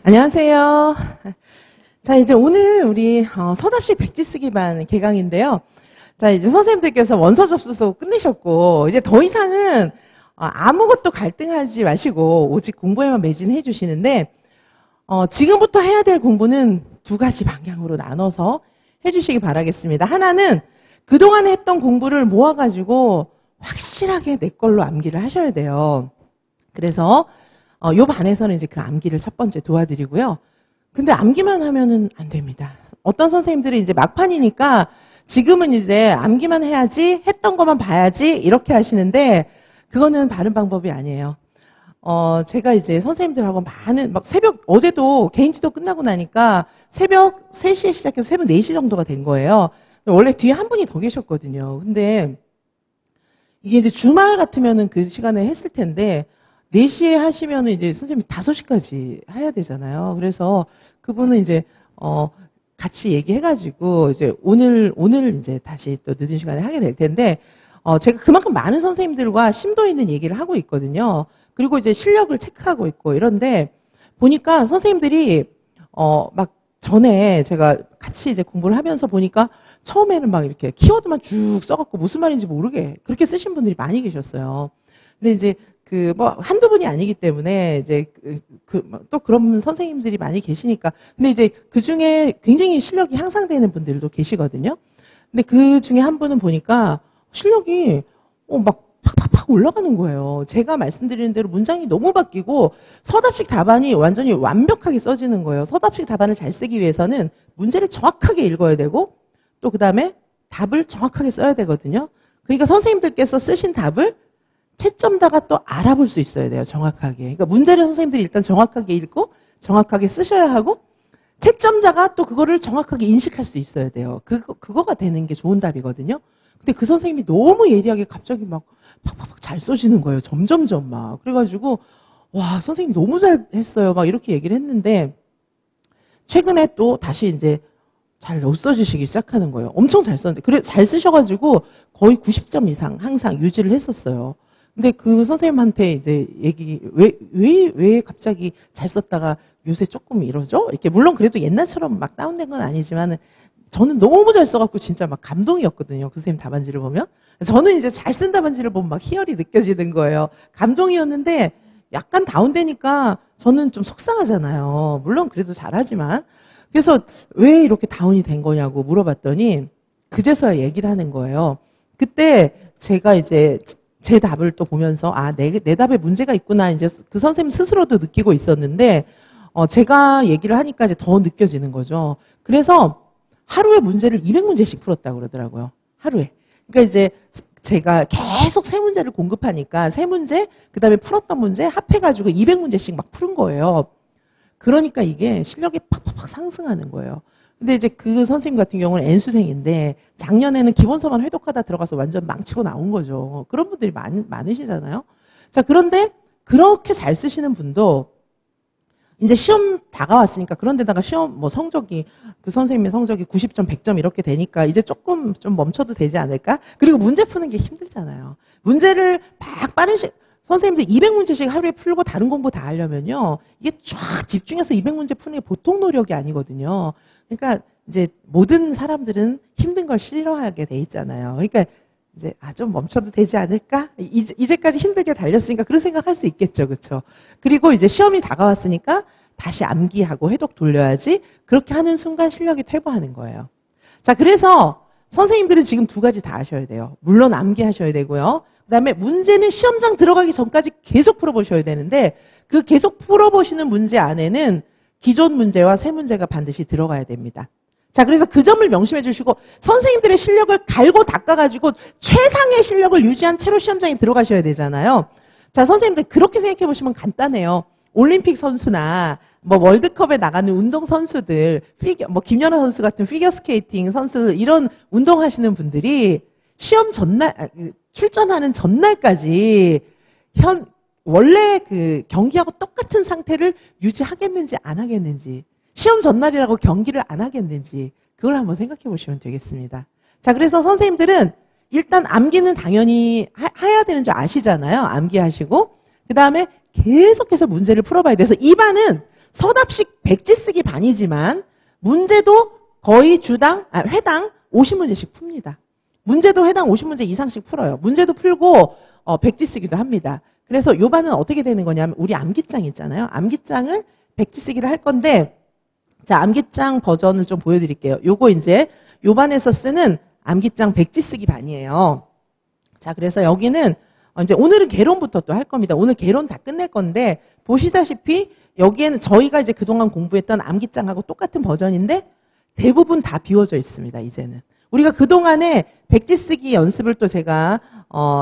안녕하세요. 자, 이제 오늘 우리 서답식 백지 쓰기 반 개강인데요. 자, 이제 선생님들께서 원서 접수서 끝내셨고, 이제 더 이상은 아무것도 갈등하지 마시고, 오직 공부에만 매진해 주시는데, 지금부터 해야 될 공부는 두 가지 방향으로 나눠서 해주시기 바라겠습니다. 하나는 그동안 했던 공부를 모아가지고 확실하게 내 걸로 암기를 하셔야 돼요. 그래서 요 반에서는 이제 그 암기를 첫 번째 도와드리고요. 근데 암기만 하면은 안 됩니다. 어떤 선생님들이 이제 막판이니까 지금은 이제 암기만 해야지, 했던 것만 봐야지 이렇게 하시는데 그거는 바른 방법이 아니에요. 제가 이제 선생님들하고 막 새벽, 어제도 개인 지도 끝나고 나니까 새벽 3시에 시작해서 새벽 4시 정도가 된 거예요. 원래 뒤에 한 분이 더 계셨거든요. 근데 이게 이제 주말 같으면은 그 시간에 했을 텐데 4시에 하시면은 이제 선생님이 5시까지 해야 되잖아요. 그래서 그분은 이제, 같이 얘기해가지고 이제 오늘 이제 다시 또 늦은 시간에 하게 될 텐데, 제가 그만큼 많은 선생님들과 심도 있는 얘기를 하고 있거든요. 그리고 이제 실력을 체크하고 있고 이런데 보니까 선생님들이, 막 전에 제가 같이 이제 공부를 하면서 보니까 처음에는 막 이렇게 키워드만 쭉 써갖고 무슨 말인지 모르게 그렇게 쓰신 분들이 많이 계셨어요. 근데 이제 한두 분이 아니기 때문에 이제 또 그런 선생님들이 많이 계시니까. 근데 이제 그 중에 굉장히 실력이 향상되는 분들도 계시거든요. 근데 그 중에 한 분은 보니까 실력이 막 팍팍팍 올라가는 거예요. 제가 말씀드리는 대로 문장이 너무 바뀌고 서답식 답안이 완전히 완벽하게 써지는 거예요. 서답식 답안을 잘 쓰기 위해서는 문제를 정확하게 읽어야 되고 또 그 다음에 답을 정확하게 써야 되거든요. 그러니까 선생님들께서 쓰신 답을 채점자가 또 알아볼 수 있어야 돼요. 정확하게. 그러니까 문제를 선생님들이 일단 정확하게 읽고 정확하게 쓰셔야 하고 채점자가 또 그거를 정확하게 인식할 수 있어야 돼요. 그거가 되는 게 좋은 답이거든요. 근데 그 선생님이 너무 예리하게 갑자기 막 팍팍팍 잘 써지는 거예요. 점점점 막. 그래가지고 와, 선생님 너무 잘했어요. 막 이렇게 얘기를 했는데 최근에 또 다시 이제 잘 못 써주시기 시작하는 거예요. 엄청 잘 썼는데. 그래, 잘 쓰셔가지고 거의 90점 이상 항상 유지를 했었어요. 근데 그 선생님한테 이제 왜 갑자기 잘 썼다가 요새 조금 이러죠? 이렇게, 물론 그래도 옛날처럼 막 다운된 건 아니지만은 저는 너무 잘 써갖고 진짜 막 감동이었거든요. 그 선생님 답안지를 보면. 저는 이제 잘 쓴 답안지를 보면 막 희열이 느껴지는 거예요. 감동이었는데 약간 다운되니까 저는 좀 속상하잖아요. 물론 그래도 잘하지만. 그래서 왜 이렇게 다운이 된 거냐고 물어봤더니 그제서야 얘기를 하는 거예요. 그때 제가 이제 제 답을 또 보면서 내 답에 문제가 있구나 이제 그 선생님 스스로도 느끼고 있었는데 제가 얘기를 하니까 이제 더 느껴지는 거죠. 그래서 하루에 문제를 200문제씩 풀었다고 그러더라고요. 하루에. 그러니까 이제 제가 계속 세 문제를 공급하니까 세 문제, 그다음에 풀었던 문제 합해가지고 200문제씩 막 푸는 거예요. 그러니까 이게 실력이 팍팍팍 상승하는 거예요. 근데 이제 그 선생님 같은 경우는 N수생인데 작년에는 기본서만 회독하다 들어가서 완전 망치고 나온 거죠. 그런 분들이 많으시잖아요. 자, 그런데 그렇게 잘 쓰시는 분도 이제 시험 다가왔으니까 그런데다가 시험 성적이 그 선생님의 성적이 90점, 100점 이렇게 되니까 이제 조금 좀 멈춰도 되지 않을까? 그리고 문제 푸는 게 힘들잖아요. 문제를 막 선생님들 200문제씩 하루에 풀고 다른 공부 다 하려면요. 이게 쫙 집중해서 200문제 푸는 게 보통 노력이 아니거든요. 그러니까 이제 모든 사람들은 힘든 걸 싫어하게 돼 있잖아요. 그러니까 이제 좀 멈춰도 되지 않을까? 이제까지 힘들게 달렸으니까 그런 생각할 수 있겠죠. 그렇죠? 그리고 이제 시험이 다가왔으니까 다시 암기하고 회독 돌려야지. 그렇게 하는 순간 실력이 퇴보하는 거예요. 자, 그래서 선생님들은 지금 두 가지 다 하셔야 돼요. 물론 암기하셔야 되고요. 그다음에 문제는 시험장 들어가기 전까지 계속 풀어보셔야 되는데 그 계속 풀어보시는 문제 안에는 기존 문제와 새 문제가 반드시 들어가야 됩니다. 자, 그래서 그 점을 명심해 주시고 선생님들의 실력을 갈고 닦아가지고 최상의 실력을 유지한 채로 시험장에 들어가셔야 되잖아요. 자, 선생님들 그렇게 생각해 보시면 간단해요. 올림픽 선수나 월드컵에 나가는 운동 선수들, 김연아 선수 같은 피겨스케이팅 선수 이런 운동하시는 분들이 시험 전날 출전하는 전날까지 원래 그 경기하고 똑같은 상태를 유지하겠는지 안 하겠는지, 시험 전날이라고 경기를 안 하겠는지 그걸 한번 생각해 보시면 되겠습니다. 자, 그래서 선생님들은 일단 암기는 당연히 해야 되는 줄 아시잖아요. 암기하시고 그 다음에 계속해서 문제를 풀어봐야 돼서 이 반은 서답식 백지 쓰기 반이지만 문제도 거의 회당 50문제씩 풉니다. 문제도 회당 50문제 이상씩 풀어요. 문제도 풀고 백지 쓰기도 합니다. 그래서 요 반은 어떻게 되는 거냐면 우리 암기장 있잖아요. 암기장을 백지 쓰기를 할 건데 자, 암기장 버전을 좀 보여드릴게요. 요거 이제 요 반에서 쓰는 암기장 백지 쓰기 반이에요. 자, 그래서 여기는 이제 오늘은 개론부터 또 할 겁니다. 오늘 개론 다 끝낼 건데 보시다시피 여기에는 저희가 이제 그동안 공부했던 암기장하고 똑같은 버전인데 대부분 다 비워져 있습니다. 이제는. 우리가 그동안에 백지 쓰기 연습을 또 제가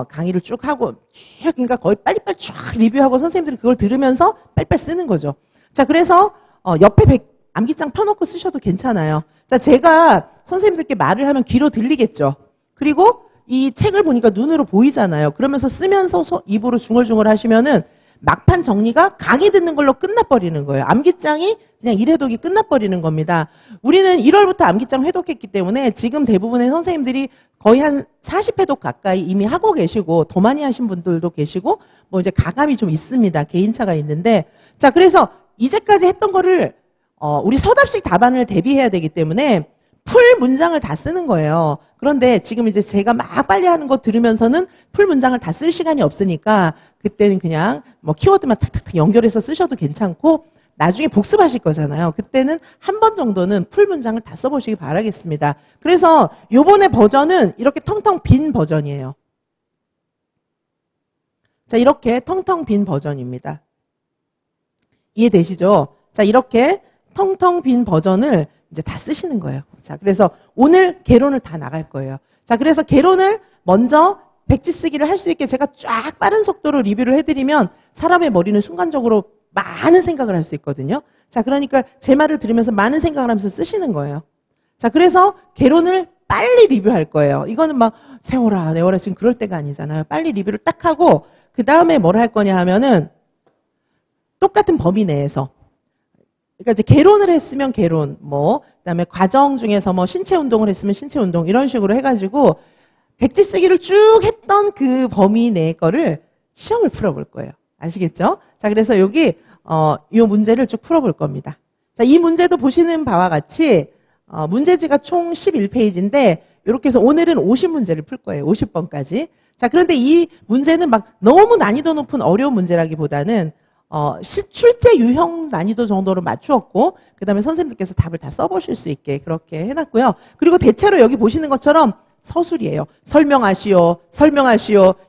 강의를 쭉 하고 그러니까 거의 빨리빨리 쫙 리뷰하고 선생님들이 그걸 들으면서 빨리빨리 쓰는 거죠. 자, 그래서 옆에 암기장 펴놓고 쓰셔도 괜찮아요. 자, 제가 선생님들께 말을 하면 귀로 들리겠죠. 그리고 이 책을 보니까 눈으로 보이잖아요. 그러면서 쓰면서 입으로 중얼중얼 하시면은 막판 정리가 강의 듣는 걸로 끝나버리는 거예요. 암기장이 그냥 1회독이 끝나버리는 겁니다. 우리는 1월부터 암기장 회독했기 때문에 지금 대부분의 선생님들이 거의 한 40회독 가까이 이미 하고 계시고 더 많이 하신 분들도 계시고 뭐 이제 가감이 좀 있습니다. 개인차가 있는데 자, 그래서 이제까지 했던 거를 우리 서답식 답안을 대비해야 되기 때문에 풀 문장을 다 쓰는 거예요. 그런데 지금 이제 제가 막 빨리 하는 거 들으면서는 풀 문장을 다 쓸 시간이 없으니까 그때는 그냥 뭐 키워드만 탁탁탁 연결해서 쓰셔도 괜찮고 나중에 복습하실 거잖아요. 그때는 한 번 정도는 풀 문장을 다 써보시기 바라겠습니다. 그래서 요번에 버전은 이렇게 텅텅 빈 버전이에요. 자, 이렇게 텅텅 빈 버전입니다. 이해되시죠? 자, 이렇게 텅텅 빈 버전을 이제 다 쓰시는 거예요. 자, 그래서 오늘 개론을 다 나갈 거예요. 자, 그래서 개론을 먼저 백지 쓰기를 할 수 있게 제가 쫙 빠른 속도로 리뷰를 해드리면 사람의 머리는 순간적으로 많은 생각을 할 수 있거든요. 자, 그러니까 제 말을 들으면서 많은 생각을 하면서 쓰시는 거예요. 자, 그래서 개론을 빨리 리뷰할 거예요. 이거는 막 세워라, 내워라 지금 그럴 때가 아니잖아요. 빨리 리뷰를 딱 하고 그 다음에 뭘 할 거냐 하면은 똑같은 범위 내에서 그러니까 이제 개론을 했으면 개론, 그다음에 과정 중에서 신체 운동을 했으면 신체 운동 이런 식으로 해가지고 백지 쓰기를 쭉 했던 그 범위 내 거를 시험을 풀어볼 거예요. 아시겠죠? 자, 그래서 여기 이 문제를 쭉 풀어볼 겁니다. 자, 이 문제도 보시는 바와 같이 문제지가 총 11페이지인데 이렇게 해서 오늘은 50문제를 풀 거예요. 50번까지. 자, 그런데 이 문제는 막 너무 난이도 높은 어려운 문제라기보다는 출제 유형 난이도 정도로 맞추었고 그 다음에 선생님들께서 답을 다 써보실 수 있게 그렇게 해놨고요. 그리고 대체로 여기 보시는 것처럼 서술이에요. 설명하시오,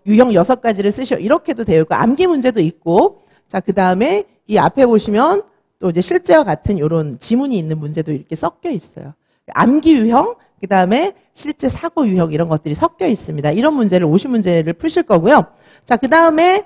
유형 6가지를 쓰시오 이렇게도 되어 있고 암기 문제도 있고 자, 그 다음에 이 앞에 보시면 또 이제 실제와 같은 이런 지문이 있는 문제도 이렇게 섞여 있어요. 암기 유형, 그 다음에 실제 사고 유형 이런 것들이 섞여 있습니다. 이런 문제를 50문제를 푸실 거고요. 자, 그 다음에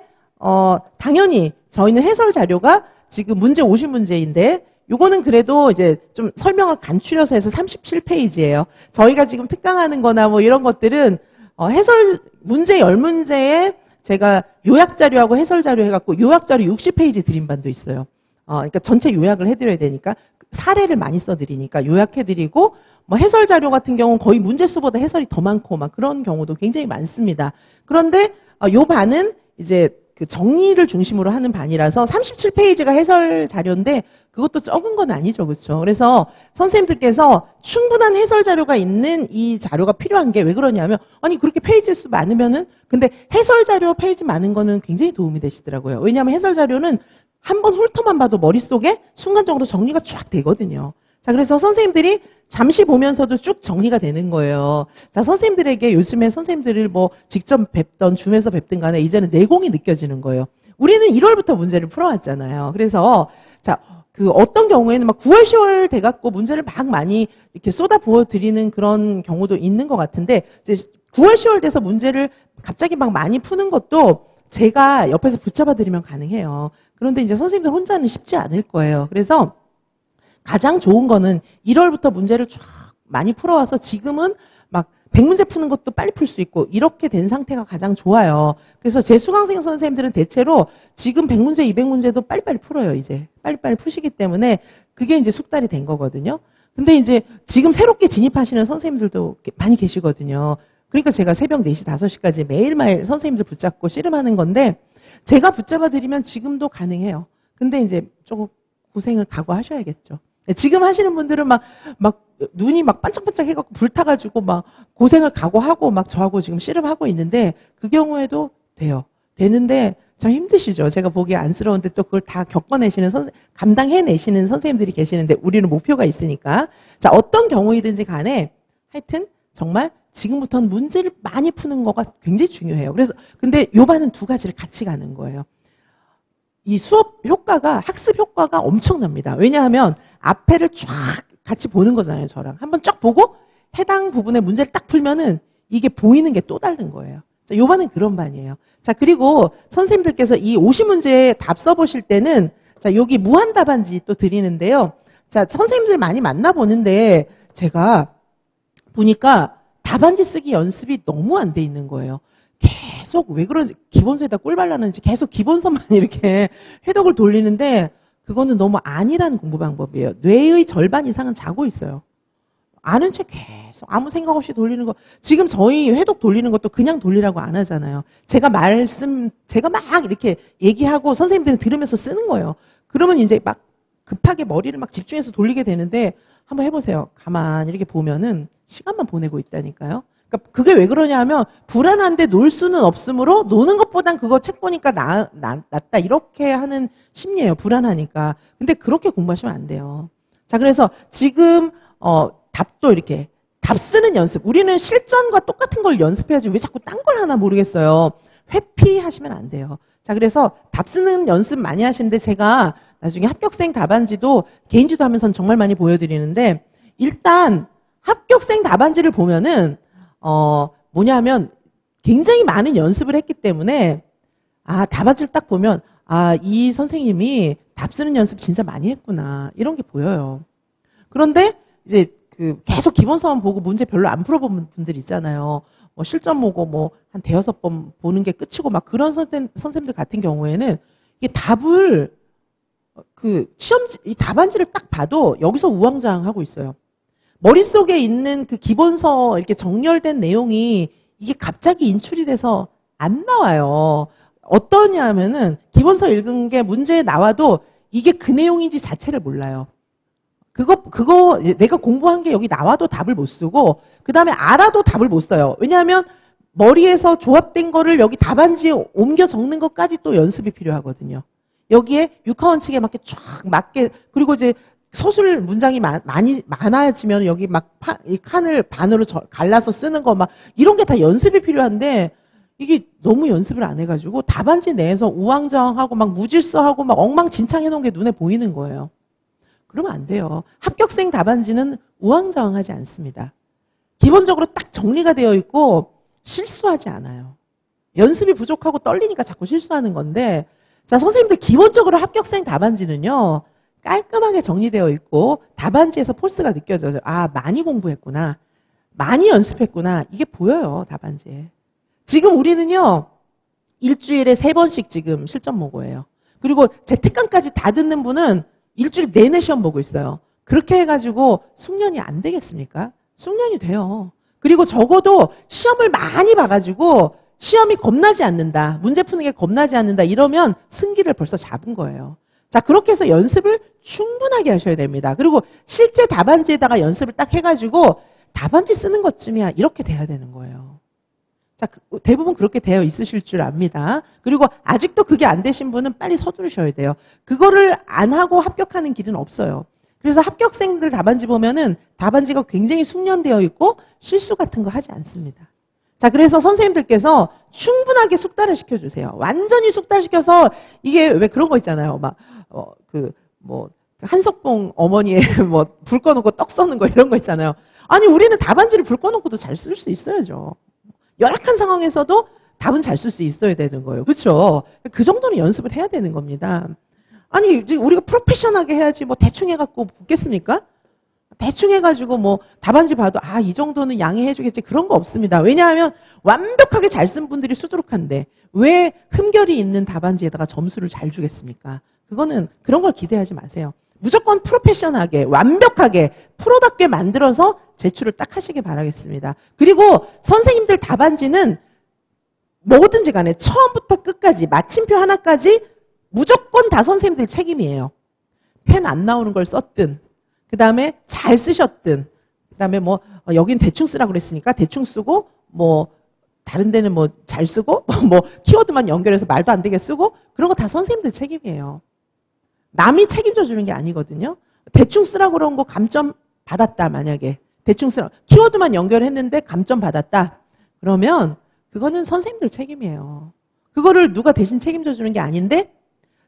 당연히 저희는 해설 자료가 지금 문제 50문제인데 요거는 그래도 이제 좀 설명을 간추려서 해서 37페이지예요. 저희가 지금 특강하는 거나 뭐 이런 것들은 해설 문제 10문제에 제가 요약 자료하고 해설 자료 해갖고 요약 자료 60페이지 드린 반도 있어요. 그러니까 전체 요약을 해드려야 되니까 사례를 많이 써드리니까 요약해드리고 뭐 해설 자료 같은 경우는 거의 문제 수보다 해설이 더 많고 막 그런 경우도 굉장히 많습니다. 그런데 요 반은 이제 그 정리를 중심으로 하는 반이라서 37페이지가 해설 자료인데 그것도 적은 건 아니죠. 그렇죠? 그래서 선생님들께서 충분한 해설 자료가 있는 이 자료가 필요한 게 왜 그러냐면 아니 그렇게 페이지 수 많으면은 근데 해설 자료 페이지 많은 거는 굉장히 도움이 되시더라고요. 왜냐하면 해설 자료는 한번 훑어만 봐도 머릿속에 순간적으로 정리가 쫙 되거든요. 자, 그래서 선생님들이 잠시 보면서도 쭉 정리가 되는 거예요. 자, 선생님들에게 요즘에 선생님들을 뭐 직접 뵙던 줌에서 뵙든 간에 이제는 내공이 느껴지는 거예요. 우리는 1월부터 문제를 풀어왔잖아요. 그래서 자, 그 어떤 경우에는 막 9월, 10월 돼갖고 문제를 막 많이 이렇게 쏟아 부어 드리는 그런 경우도 있는 것 같은데 이제 9월, 10월 돼서 문제를 갑자기 막 많이 푸는 것도 제가 옆에서 붙잡아 드리면 가능해요. 그런데 이제 선생님들 혼자는 쉽지 않을 거예요. 그래서 가장 좋은 거는 1월부터 문제를 쫙 많이 풀어와서 지금은 막 100문제 푸는 것도 빨리 풀 수 있고 이렇게 된 상태가 가장 좋아요. 그래서 제 수강생 선생님들은 대체로 지금 100문제, 200문제도 빨리빨리 풀어요. 이제 빨리빨리 푸시기 때문에 그게 이제 숙달이 된 거거든요. 근데 이제 지금 새롭게 진입하시는 선생님들도 많이 계시거든요. 그러니까 제가 새벽 4시, 5시까지 매일매일 선생님들 붙잡고 씨름하는 건데 제가 붙잡아 드리면 지금도 가능해요. 근데 이제 조금 고생을 각오하셔야겠죠. 지금 하시는 분들은 막 눈이 막 반짝반짝 해갖고 불타가지고 막 고생을 각오하고 막 저하고 지금 씨름하고 있는데 그 경우에도 돼요. 되는데 참 힘드시죠. 제가 보기에 안쓰러운데 또 그걸 다 겪어내시는 감당해내시는 선생님들이 계시는데 우리는 목표가 있으니까. 자, 어떤 경우이든지 간에 하여튼 정말 지금부터는 문제를 많이 푸는 거가 굉장히 중요해요. 그래서 근데 요반은 두 가지를 같이 가는 거예요. 이 수업 효과가 학습 효과가 엄청납니다. 왜냐하면 앞에를 쫙 같이 보는 거잖아요. 저랑 한번 쫙 보고 해당 부분의 문제를 딱 풀면은 이게 보이는 게 또 다른 거예요. 자, 요반은 그런 반이에요. 자, 그리고 선생님들께서 이 50문제에 답 써보실 때는 자, 여기 무한 답안지 또 드리는데요. 자, 선생님들 많이 만나보는데 제가 보니까 답안지 쓰기 연습이 너무 안 돼 있는 거예요. 계속 왜 그런지 기본서에다 꿀 발랐는지 계속 기본서만 이렇게 해독을 돌리는데 그거는 너무 아니라는 공부 방법이에요. 뇌의 절반 이상은 자고 있어요. 아는 책 계속 아무 생각 없이 돌리는 거. 지금 저희 회독 돌리는 것도 그냥 돌리라고 안 하잖아요. 제가 막 이렇게 얘기하고 선생님들은 들으면서 쓰는 거예요. 그러면 이제 막 급하게 머리를 막 집중해서 돌리게 되는데 한번 해보세요. 가만히 이렇게 보면은 시간만 보내고 있다니까요. 그러니까 그게 왜 그러냐 하면 불안한데 놀 수는 없으므로 노는 것보단 그거 책 보니까 낫다 이렇게 하는 심리예요. 불안하니까. 근데 그렇게 공부하시면 안 돼요. 자, 그래서 지금 답도 이렇게 답 쓰는 연습. 우리는 실전과 똑같은 걸 연습해야지 왜 자꾸 딴 걸 하나 모르겠어요. 회피하시면 안 돼요. 자, 그래서 답 쓰는 연습 많이 하시는데 제가 나중에 합격생 답안지도 개인지도 하면서 정말 많이 보여드리는데 일단 합격생 답안지를 보면은 뭐냐면 굉장히 많은 연습을 했기 때문에 답안지를 딱 보면 이 선생님이 답 쓰는 연습 진짜 많이 했구나 이런 게 보여요. 그런데 이제 계속 기본서만 보고 문제 별로 안 풀어본 분들 있잖아요. 뭐 실전 보고 뭐 한 대여섯 번 보는 게 끝이고 막 그런 선생님들 같은 경우에는 이게 답을 이 답안지를 딱 봐도 여기서 우왕좌왕하고 있어요. 머릿속에 있는 그 기본서 이렇게 정렬된 내용이 이게 갑자기 인출이 돼서 안 나와요. 어떠냐면은 기본서 읽은 게 문제에 나와도 이게 그 내용인지 자체를 몰라요. 그거 내가 공부한 게 여기 나와도 답을 못 쓰고 그 다음에 알아도 답을 못 써요. 왜냐하면 머리에서 조합된 거를 여기 답안지에 옮겨 적는 것까지 또 연습이 필요하거든요. 여기에 육하원칙에 맞게 그리고 이제 서술 문장이 많아지면 여기 이 칸을 반으로 갈라서 쓰는 거 이런 게 다 연습이 필요한데 이게 너무 연습을 안 해가지고 답안지 내에서 우왕좌왕하고 무질서하고 엉망진창 해놓은 게 눈에 보이는 거예요. 그러면 안 돼요. 합격생 답안지는 우왕좌왕하지 않습니다. 기본적으로 딱 정리가 되어 있고 실수하지 않아요. 연습이 부족하고 떨리니까 자꾸 실수하는 건데 자, 선생님들 기본적으로 합격생 답안지는요. 깔끔하게 정리되어 있고 답안지에서 포스가 느껴져요. 많이 공부했구나. 많이 연습했구나. 이게 보여요. 답안지에. 지금 우리는요. 일주일에 3번씩 지금 실전 모고예요. 그리고 제 특강까지 다 듣는 분은 일주일 내내 시험 보고 있어요. 그렇게 해가지고 숙련이 안 되겠습니까? 숙련이 돼요. 그리고 적어도 시험을 많이 봐가지고 시험이 겁나지 않는다. 문제 푸는 게 겁나지 않는다. 이러면 승기를 벌써 잡은 거예요. 자, 그렇게 해서 연습을 충분하게 하셔야 됩니다. 그리고 실제 답안지에다가 연습을 딱 해가지고 답안지 쓰는 것쯤이야. 이렇게 돼야 되는 거예요. 자, 대부분 그렇게 되어 있으실 줄 압니다. 그리고 아직도 그게 안 되신 분은 빨리 서두르셔야 돼요. 그거를 안 하고 합격하는 길은 없어요. 그래서 합격생들 답안지 보면은 답안지가 굉장히 숙련되어 있고 실수 같은 거 하지 않습니다. 자, 그래서 선생님들께서 충분하게 숙달을 시켜주세요. 완전히 숙달시켜서 이게 왜 그런 거 있잖아요. 한석봉 어머니의 불 꺼놓고 떡 써는 거 이런 거 있잖아요. 아니, 우리는 답안지를 불 꺼놓고도 잘 쓸 수 있어야죠. 열악한 상황에서도 답은 잘 쓸 수 있어야 되는 거예요. 그렇죠? 그 정도는 연습을 해야 되는 겁니다. 아니, 우리가 프로페셔널하게 해야지 대충 해갖고 붙겠습니까? 대충 해가지고 답안지 봐도 이 정도는 양해해주겠지 그런 거 없습니다. 왜냐하면 완벽하게 잘 쓴 분들이 수두룩한데 왜 흠결이 있는 답안지에다가 점수를 잘 주겠습니까? 그런 걸 기대하지 마세요. 무조건 프로페셔널하게 완벽하게 프로답게 만들어서 제출을 딱 하시길 바라겠습니다. 그리고 선생님들 답안지는 뭐든지 간에 처음부터 끝까지 마침표 하나까지 무조건 다 선생님들 책임이에요. 펜 안 나오는 걸 썼든, 그 다음에 잘 쓰셨든, 그 다음에 뭐, 여긴 대충 쓰라고 그랬으니까 대충 쓰고, 뭐, 다른 데는 뭐 잘 쓰고, 뭐, 키워드만 연결해서 말도 안 되게 쓰고, 그런 거 다 선생님들 책임이에요. 남이 책임져 주는 게 아니거든요. 대충 쓰라고 그런 거 감점 받았다, 만약에. 대충 쓰라. 키워드만 연결했는데 감점 받았다. 그러면 그거는 선생님들 책임이에요. 그거를 누가 대신 책임져 주는 게 아닌데,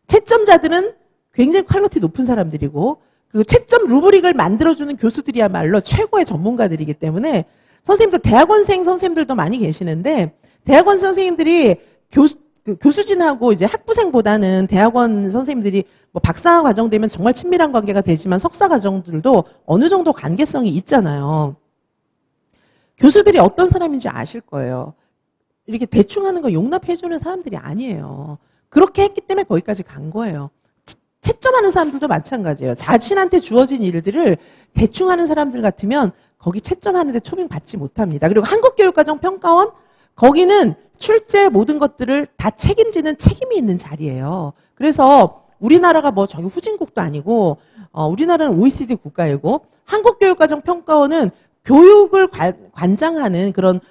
채점자들은 굉장히 퀄리티 높은 사람들이고, 그 채점 루브릭을 만들어주는 교수들이야말로 최고의 전문가들이기 때문에, 선생님들, 대학원생 선생님들도 많이 계시는데, 대학원 선생님들이 교수진하고 이제 학부생보다는 대학원 선생님들이 뭐 박사 과정 되면 정말 친밀한 관계가 되지만 석사 과정들도 어느 정도 관계성이 있잖아요. 교수들이 어떤 사람인지 아실 거예요. 이렇게 대충 하는 거 용납해주는 사람들이 아니에요. 그렇게 했기 때문에 거기까지 간 거예요. 채점하는 사람들도 마찬가지예요. 자신한테 주어진 일들을 대충 하는 사람들 같으면 거기 채점하는데 초빙 받지 못합니다. 그리고 한국교육과정평가원, 거기는 출제 모든 것들을 다 책임지는 책임이 있는 자리예요. 그래서 우리나라가 뭐 저기 후진국도 아니고, 우리나라는 OECD 국가이고, 한국교육과정평가원은 교육을 관장하는 그런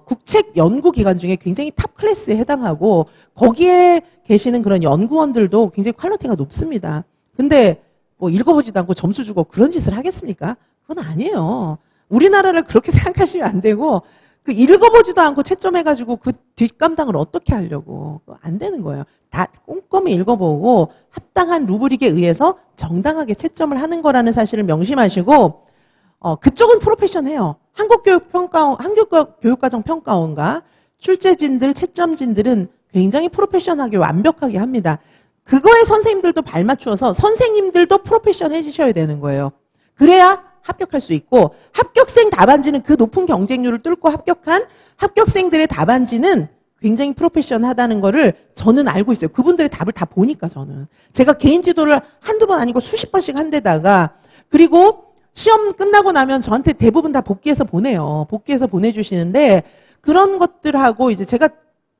국책 연구기관 중에 굉장히 탑 클래스에 해당하고, 거기에 계시는 그런 연구원들도 굉장히 퀄리티가 높습니다. 근데 뭐 읽어보지도 않고 점수 주고 그런 짓을 하겠습니까? 그건 아니에요. 우리나라를 그렇게 생각하시면 안 되고, 그 읽어보지도 않고 채점해가지고 그 뒷감당을 어떻게 하려고. 안 되는 거예요. 다 꼼꼼히 읽어보고 합당한 루브릭에 의해서 정당하게 채점을 하는 거라는 사실을 명심하시고, 그쪽은 프로페셔널해요. 한국교육과정평가원과 출제진들, 채점진들은 굉장히 프로페셔널하게 완벽하게 합니다. 그거에 선생님들도 발맞추어서 선생님들도 프로페셔널해지셔야 되는 거예요. 그래야 합격할 수 있고, 합격생 답안지는 그 높은 경쟁률을 뚫고 합격한 합격생들의 답안지는 굉장히 프로페셔널하다는 거를 저는 알고 있어요. 그분들의 답을 다 보니까 저는. 제가 개인 지도를 한두 번 아니고 수십 번씩 한 데다가, 그리고 시험 끝나고 나면 저한테 대부분 다 복귀해서 보내요. 복귀해서 보내주시는데, 그런 것들하고 이제 제가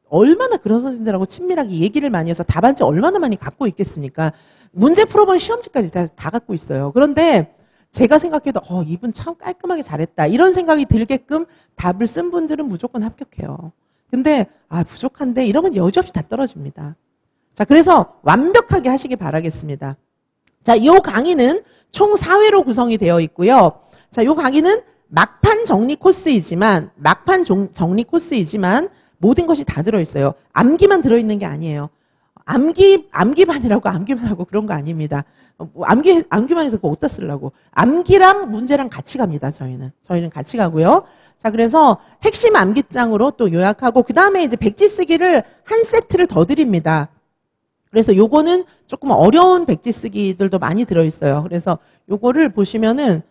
얼마나 그런 선생님들하고 친밀하게 얘기를 많이 해서 답안지 얼마나 많이 갖고 있겠습니까? 문제 풀어본 시험지까지 다 갖고 있어요. 그런데 제가 생각해도 이분 참 깔끔하게 잘했다, 이런 생각이 들게끔 답을 쓴 분들은 무조건 합격해요. 근데 부족한데 이러면 여지없이 다 떨어집니다. 자, 그래서 완벽하게 하시기 바라겠습니다. 자, 이 강의는 총 4회로 구성이 되어 있고요. 자, 이 강의는 막판 정리 코스이지만 모든 것이 다 들어있어요. 암기만 들어있는 게 아니에요. 암기반이라고 암기만 하고 그런 거 아닙니다. 암기만 해서 그거 어디다 쓰려고. 암기랑 문제랑 같이 갑니다, 저희는 같이 가고요. 자, 그래서 핵심 암기장으로 또 요약하고, 그 다음에 이제 백지 쓰기를 한 세트를 더 드립니다. 그래서 요거는 조금 어려운 백지 쓰기들도 많이 들어있어요. 그래서 요거를 보시면은,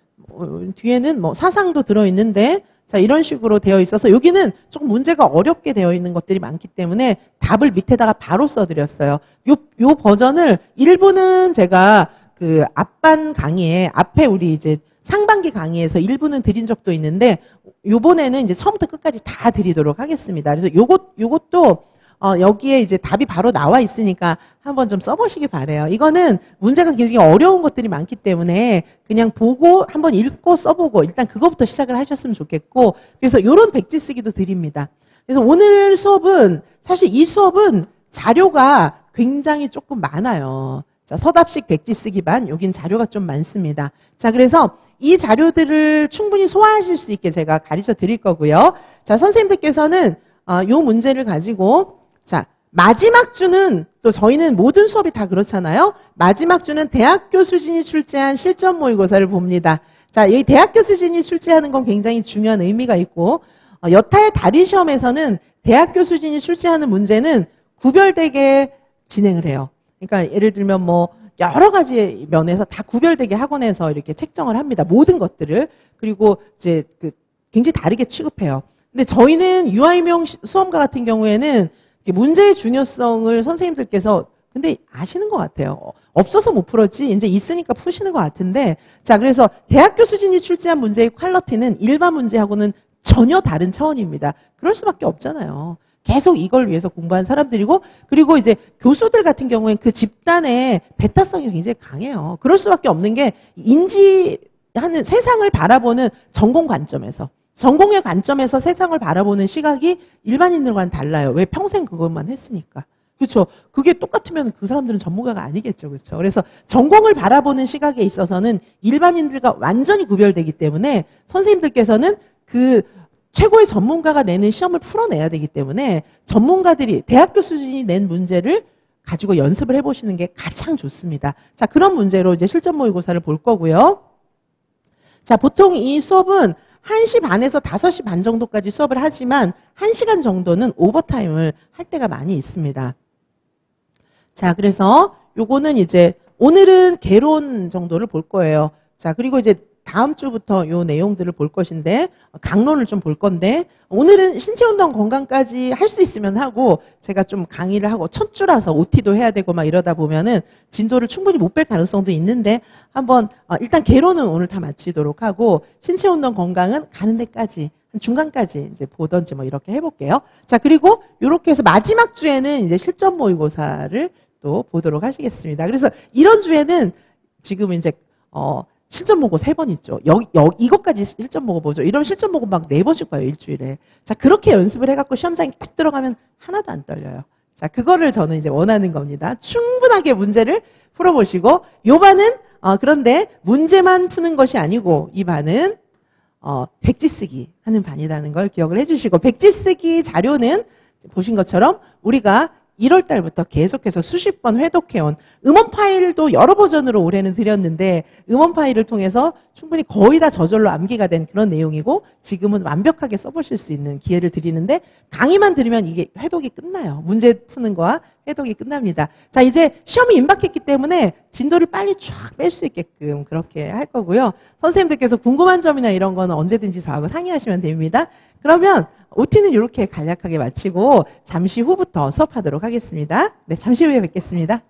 뒤에는 뭐 사상도 들어있는데, 자, 이런 식으로 되어 있어서 여기는 조금 문제가 어렵게 되어 있는 것들이 많기 때문에 답을 밑에다가 바로 써드렸어요. 요 버전을 일부는 제가 그 앞반 강의에, 앞에 우리 이제 상반기 강의에서 일부는 드린 적도 있는데, 요번에는 이제 처음부터 끝까지 다 드리도록 하겠습니다. 그래서 요것도 여기에 이제 답이 바로 나와 있으니까 한번 좀 써보시기 바래요. 이거는 문제가 굉장히 어려운 것들이 많기 때문에 그냥 보고 한번 읽고 써보고 일단 그거부터 시작을 하셨으면 좋겠고, 그래서 이런 백지 쓰기도 드립니다. 그래서 오늘 수업은, 사실 이 수업은 자료가 굉장히 조금 많아요. 자, 서답식 백지 쓰기반, 여긴 자료가 좀 많습니다. 자, 그래서 이 자료들을 충분히 소화하실 수 있게 제가 가르쳐 드릴 거고요. 자, 선생님들께서는 요 문제를 가지고, 자, 마지막 주는 또 저희는 모든 수업이 다 그렇잖아요. 마지막 주는 대학교 수진이 출제한 실전 모의고사를 봅니다. 자, 이 대학교 수진이 출제하는 건 굉장히 중요한 의미가 있고, 여타의 달인 시험에서는 대학교 수진이 출제하는 문제는 구별되게 진행을 해요. 그러니까 예를 들면 뭐 여러 가지 면에서 다 구별되게 학원에서 이렇게 책정을 합니다. 모든 것들을. 그리고 이제 굉장히 다르게 취급해요. 근데 저희는 유아임용 수험가 같은 경우에는 문제의 중요성을 선생님들께서 근데 아시는 것 같아요. 없어서 못 풀었지 이제 있으니까 푸시는 것 같은데, 자, 그래서 대학교 수준이 출제한 문제의 퀄리티는 일반 문제하고는 전혀 다른 차원입니다. 그럴 수밖에 없잖아요. 계속 이걸 위해서 공부한 사람들이고, 그리고 이제 교수들 같은 경우엔 그 집단의 배타성이 굉장히 강해요. 그럴 수밖에 없는 게 인지하는 세상을 바라보는 전공 관점에서, 전공의 관점에서 세상을 바라보는 시각이 일반인들과는 달라요. 왜? 평생 그것만 했으니까. 그렇죠. 그게 똑같으면 그 사람들은 전문가가 아니겠죠. 그렇죠. 그래서 전공을 바라보는 시각에 있어서는 일반인들과 완전히 구별되기 때문에 선생님들께서는 그 최고의 전문가가 내는 시험을 풀어내야 되기 때문에 전문가들이 대학교 수준이 낸 문제를 가지고 연습을 해보시는 게 가장 좋습니다. 자, 그런 문제로 이제 실전 모의고사를 볼 거고요. 자, 보통 이 수업은 1시 반에서 5시 반 정도까지 수업을 하지만 1시간 정도는 오버타임을 할 때가 많이 있습니다. 자, 그래서 요거는 이제 오늘은 개론 정도를 볼 거예요. 자, 그리고 이제 다음 주부터 요 내용들을 볼 것인데, 강론을 좀 볼 건데, 오늘은 신체운동 건강까지 할 수 있으면 하고, 제가 좀 강의를 하고 첫 주라서 OT도 해야 되고 막 이러다 보면은 진도를 충분히 못 뺄 가능성도 있는데, 한번 일단 개론은 오늘 다 마치도록 하고, 신체운동 건강은 가는 데까지 중간까지 이제 보던지 뭐 이렇게 해볼게요. 자, 그리고 이렇게 해서 마지막 주에는 이제 실전 모의고사를 또 보도록 하시겠습니다. 그래서 이런 주에는 지금 이제 실전 모의고 3번 있죠. 이것까지 실전 모의고 보죠. 이런 실전 모의고 막 4번씩 봐요, 일주일에. 자, 그렇게 연습을 해갖고 시험장에 딱 들어가면 하나도 안 떨려요. 자, 그거를 저는 이제 원하는 겁니다. 충분하게 문제를 풀어보시고, 요 반은 그런데 문제만 푸는 것이 아니고 이 반은 백지 쓰기 하는 반이라는 걸 기억을 해주시고, 백지 쓰기 자료는 보신 것처럼 우리가 1월 달부터 계속해서 수십 번 회독해온 음원 파일도 여러 버전으로 올해는 드렸는데, 음원 파일을 통해서 충분히 거의 다 저절로 암기가 된 그런 내용이고, 지금은 완벽하게 써보실 수 있는 기회를 드리는데, 강의만 들으면 이게 회독이 끝나요. 문제 푸는 거와 회독이 끝납니다. 자, 이제 시험이 임박했기 때문에 진도를 빨리 쫙 뺄 수 있게끔 그렇게 할 거고요. 선생님들께서 궁금한 점이나 이런 거는 언제든지 저하고 상의하시면 됩니다. 그러면 OT는 이렇게 간략하게 마치고 잠시 후부터 수업하도록 하겠습니다. 네, 잠시 후에 뵙겠습니다.